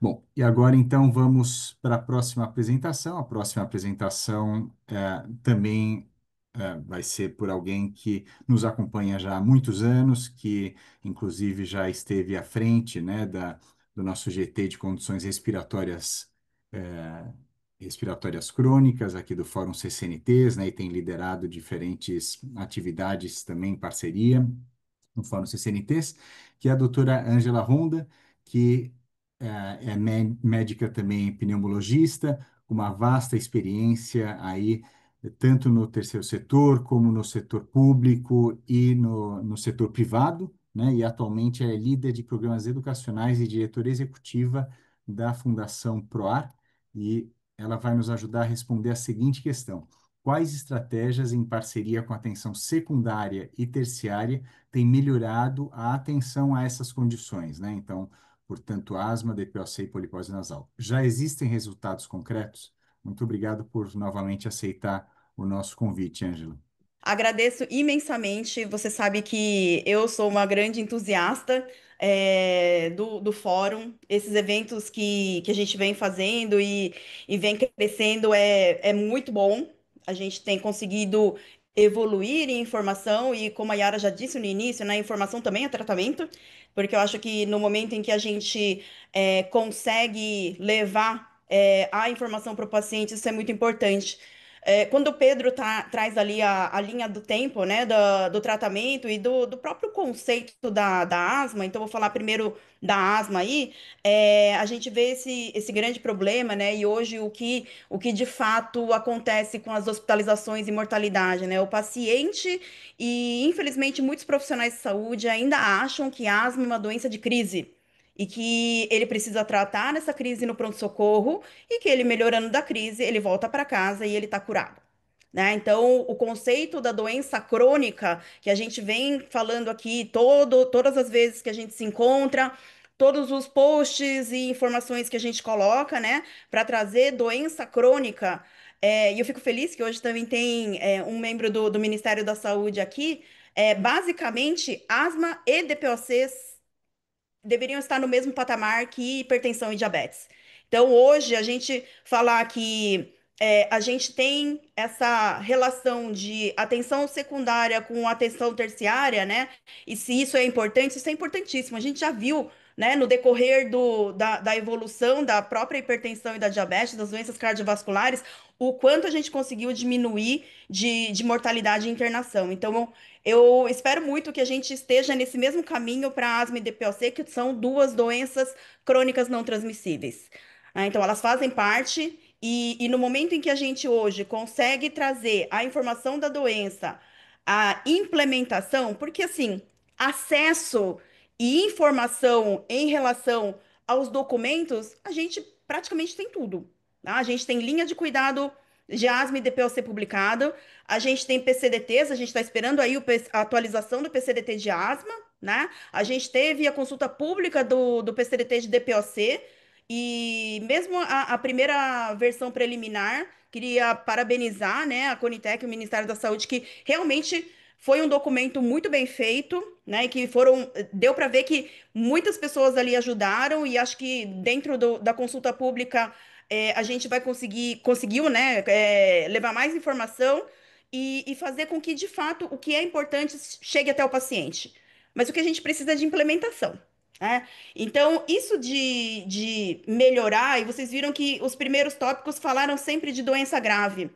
Bom, e agora então vamos para a próxima apresentação. A próxima apresentação também vai ser por alguém que nos acompanha já há muitos anos, que inclusive já esteve à frente, né, do nosso GT de condições eh, respiratórias crônicas aqui do Fórum CCNTs, né, e tem liderado diferentes atividades também em parceria no Fórum CCNTs, que é a doutora Ângela Ronda, que médica também pneumologista, com uma vasta experiência aí, tanto no terceiro setor, como no setor público e no setor privado, né? E atualmente é líder de programas educacionais e diretora executiva da Fundação PROAR, e ela vai nos ajudar a responder a seguinte questão: quais estratégias, em parceria com a atenção secundária e terciária, têm melhorado a atenção a essas condições, né? Então, portanto, asma, DPOC e polipose nasal. Já existem resultados concretos? Muito obrigado por novamente aceitar o nosso convite, Ângela. Agradeço imensamente. Você sabe que eu sou uma grande entusiasta do fórum. Esses eventos que a gente vem fazendo e vem crescendo é muito bom. A gente tem conseguido evoluir em informação e, como a Yara já disse no início, né, informação também é tratamento, porque eu acho que no momento em que a gente consegue levar a informação para o paciente, isso é muito importante. Quando o Pedro traz ali a linha do tempo, né, do tratamento e do próprio conceito da asma, então vou falar primeiro da asma aí, a gente vê esse grande problema, né, e hoje o que de fato acontece com as hospitalizações e mortalidade, né, o paciente e infelizmente muitos profissionais de saúde ainda acham que asma é uma doença de crise. E que ele precisa tratar essa crise no pronto-socorro e que ele melhorando da crise, ele volta para casa e ele está curado. Né? Então, o conceito da doença crônica, que a gente vem falando aqui todas as vezes que a gente se encontra, todos os posts e informações que a gente coloca, né, para trazer doença crônica. E eu fico feliz que hoje também tem um membro do Ministério da Saúde aqui. Basicamente, asma e DPOCs deveriam estar no mesmo patamar que hipertensão e diabetes. Então, hoje, a gente falar que a gente tem essa relação de atenção secundária com atenção terciária, né? E se isso é importantíssimo. A gente já viu, né, no decorrer da evolução da própria hipertensão e da diabetes, das doenças cardiovasculares, o quanto a gente conseguiu diminuir de mortalidade e internação. Então, eu espero muito que a gente esteja nesse mesmo caminho para asma e DPOC, que são duas doenças crônicas não transmissíveis. Então, elas fazem parte, e no momento em que a gente hoje consegue trazer a informação da doença, a implementação, porque assim, acesso e informação em relação aos documentos, a gente praticamente tem tudo. Tá? A gente tem linha de cuidado de asma e DPOC publicado, a gente tem PCDTs, a gente está esperando aí a atualização do PCDT de asma, né? A gente teve a consulta pública do PCDT de DPOC e mesmo a primeira versão preliminar, queria parabenizar, né, a Conitec e o Ministério da Saúde, que realmente foi um documento muito bem feito, né, e que deu para ver que muitas pessoas ali ajudaram e acho que dentro da consulta pública a gente conseguiu, né, levar mais informação e fazer com que, de fato, o que é importante chegue até o paciente. Mas o que a gente precisa é de implementação, né? Então, isso de melhorar, e vocês viram que os primeiros tópicos falaram sempre de doença grave.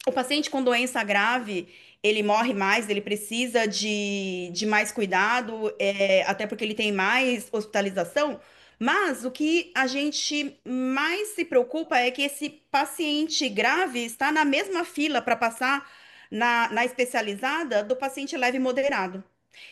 O paciente com doença grave, ele morre mais, ele precisa de mais cuidado, até porque ele tem mais hospitalização. Mas o que a gente mais se preocupa é que esse paciente grave está na mesma fila para passar na especializada do paciente leve e moderado.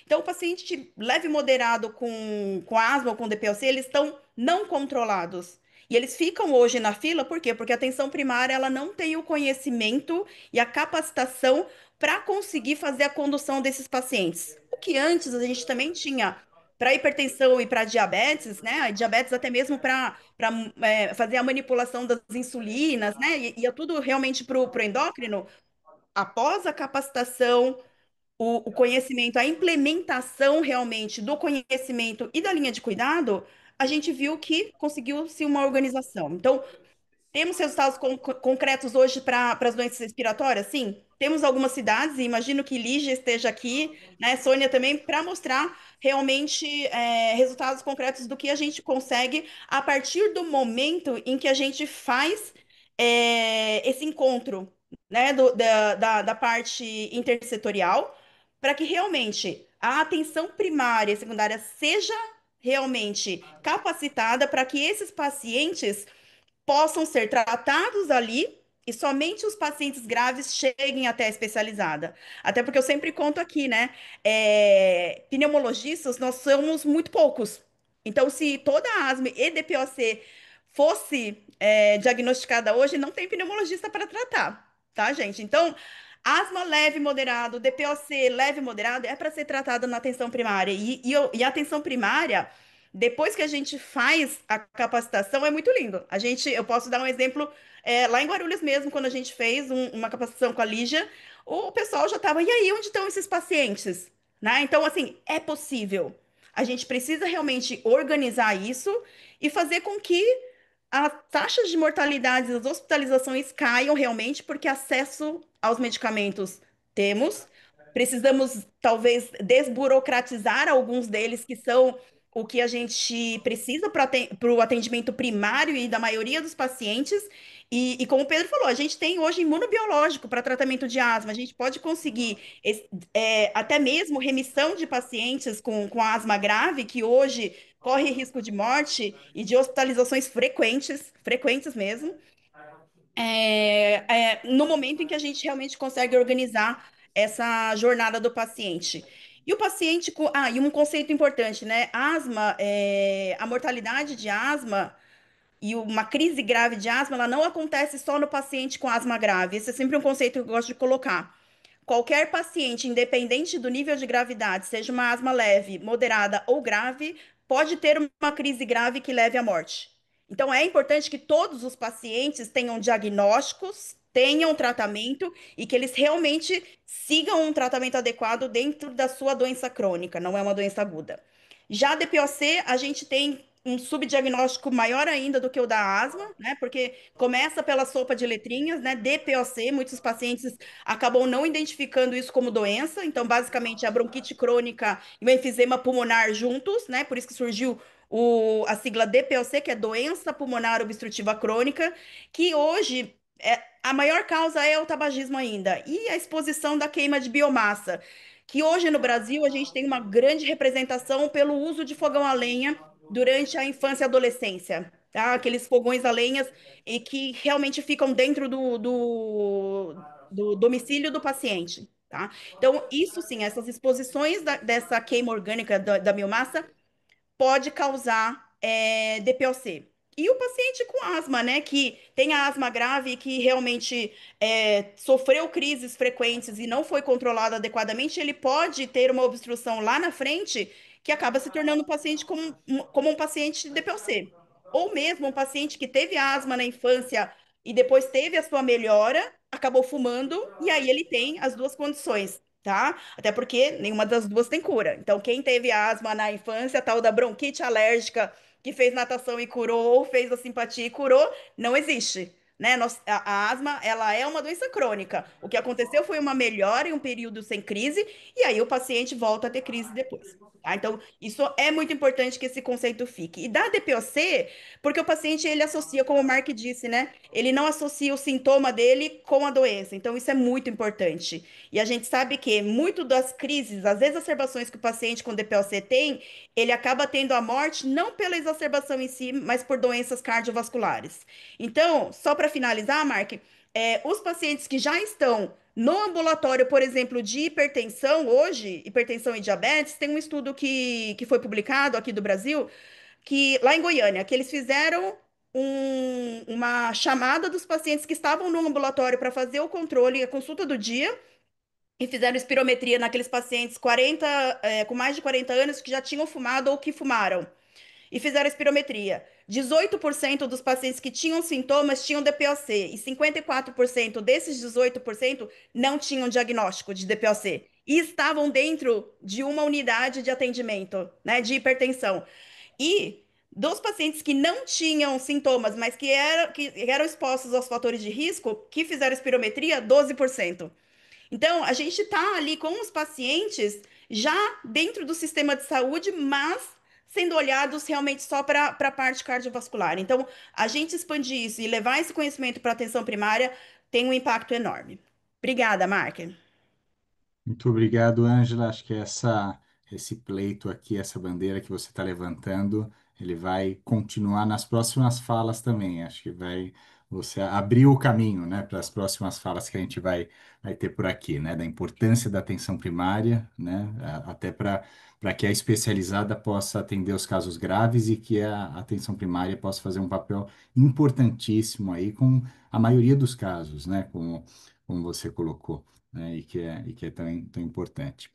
Então, o paciente leve e moderado com asma ou com DPLC, eles estão não controlados. E eles ficam hoje na fila, por quê? Porque a atenção primária ela não tem o conhecimento e a capacitação para conseguir fazer a condução desses pacientes. O que antes a gente também tinha para hipertensão e para diabetes, né? A diabetes até mesmo para fazer a manipulação das insulinas, né? E ia tudo realmente para o endócrino. Após a capacitação, o conhecimento, a implementação realmente do conhecimento e da linha de cuidado, a gente viu que conseguiu-se uma organização. Então, temos resultados concretos hoje para as doenças respiratórias? Sim. Temos algumas cidades, e imagino que Lígia esteja aqui, né, Sônia também, para mostrar realmente resultados concretos do que a gente consegue a partir do momento em que a gente faz esse encontro, né, da parte intersetorial, para que realmente a atenção primária e secundária seja realmente capacitada para que esses pacientes possam ser tratados ali e somente os pacientes graves cheguem até a especializada. Até porque eu sempre conto aqui, né? Pneumologistas, nós somos muito poucos. Então, se toda a asma e DPOC fosse diagnosticada hoje, não tem pneumologista para tratar, tá, gente? Então, asma leve e moderado, DPOC leve e moderado é para ser tratada na atenção primária. E a atenção primária depois que a gente faz a capacitação, é muito lindo. Eu posso dar um exemplo, lá em Guarulhos mesmo, quando a gente fez uma capacitação com a Lígia, o pessoal já estava, e aí, onde estão esses pacientes? Né? Então, assim, é possível. A gente precisa realmente organizar isso e fazer com que as taxas de mortalidade das hospitalizações caiam realmente, porque acesso aos medicamentos temos. Precisamos, talvez, desburocratizar alguns deles, que são o que a gente precisa para o atendimento primário e da maioria dos pacientes. E como o Pedro falou, a gente tem hoje imunobiológico para tratamento de asma. A gente pode conseguir até mesmo remissão de pacientes com asma grave, que hoje corre risco de morte e de hospitalizações frequentes, frequentes mesmo, no momento em que a gente realmente consegue organizar essa jornada do paciente. E o paciente com. Ah, e um conceito importante, né? Asma, a mortalidade de asma e uma crise grave de asma, ela não acontece só no paciente com asma grave. Esse é sempre um conceito que eu gosto de colocar. Qualquer paciente, independente do nível de gravidade, seja uma asma leve, moderada ou grave, pode ter uma crise grave que leve à morte. Então, é importante que todos os pacientes tenham diagnósticos, tenham tratamento e que eles realmente sigam um tratamento adequado dentro da sua doença crônica, não é uma doença aguda. Já a DPOC, a gente tem um subdiagnóstico maior ainda do que o da asma, né? Porque começa pela sopa de letrinhas, né? DPOC, muitos pacientes acabam não identificando isso como doença, então basicamente a bronquite crônica e o enfisema pulmonar juntos, né? Por isso que surgiu a sigla DPOC, que é doença pulmonar obstrutiva crônica, que hoje a maior causa é o tabagismo ainda, e a exposição da queima de biomassa, que hoje no Brasil a gente tem uma grande representação pelo uso de fogão a lenha durante a infância e adolescência. Tá? Aqueles fogões a lenhas e que realmente ficam dentro do domicílio do paciente, tá? Então, isso sim, essas exposições dessa queima orgânica da biomassa pode causar DPOC. E o paciente com asma, né, que tem a asma grave e que realmente sofreu crises frequentes e não foi controlado adequadamente, ele pode ter uma obstrução lá na frente que acaba se tornando um paciente como um paciente de DPOC. Ou mesmo um paciente que teve asma na infância e depois teve a sua melhora, acabou fumando, e aí ele tem as duas condições, tá? Até porque nenhuma das duas tem cura. Então, quem teve asma na infância, tal da bronquite alérgica, que fez natação e curou, ou fez a simpatia e curou, não existe. Né? A asma, ela é uma doença crônica. O que aconteceu foi uma melhora em um período sem crise, e aí o paciente volta a ter crise depois. Tá? Então, isso é muito importante que esse conceito fique. E da DPOC, porque o paciente, ele associa, como o Mark disse, né? Ele não associa o sintoma dele com a doença. Então, isso é muito importante. E a gente sabe que muito das crises, as exacerbações que o paciente com DPOC tem, ele acaba tendo a morte não pela exacerbação em si, mas por doenças cardiovasculares. Então, só para finalizar, Mark, os pacientes que já estão no ambulatório, por exemplo, de hipertensão, hoje, hipertensão e diabetes, tem um estudo que foi publicado aqui do Brasil, que lá em Goiânia, que eles fizeram uma chamada dos pacientes que estavam no ambulatório para fazer o controle, a consulta do dia, e fizeram espirometria naqueles pacientes 40, com mais de 40 anos que já tinham fumado ou que fumaram. E fizeram espirometria. 18% dos pacientes que tinham sintomas tinham DPOC. E 54% desses 18% não tinham diagnóstico de DPOC. E estavam dentro de uma unidade de atendimento, né, de hipertensão. E dos pacientes que não tinham sintomas, mas que eram expostos aos fatores de risco, que fizeram espirometria, 12%. Então, a gente está ali com os pacientes já dentro do sistema de saúde, mas sendo olhados realmente só para a parte cardiovascular. Então, a gente expandir isso e levar esse conhecimento para a atenção primária tem um impacto enorme. Obrigada, Mark. Muito obrigado, Ângela. Acho que esse pleito aqui, essa bandeira que você está levantando, ele vai continuar nas próximas falas também. Acho que vai você abriu o caminho, né, para as próximas falas que a gente vai ter por aqui, né, da importância da atenção primária, né, até para que a especializada possa atender os casos graves e que a atenção primária possa fazer um papel importantíssimo aí com a maioria dos casos, né, como você colocou, né, e que é tão importante.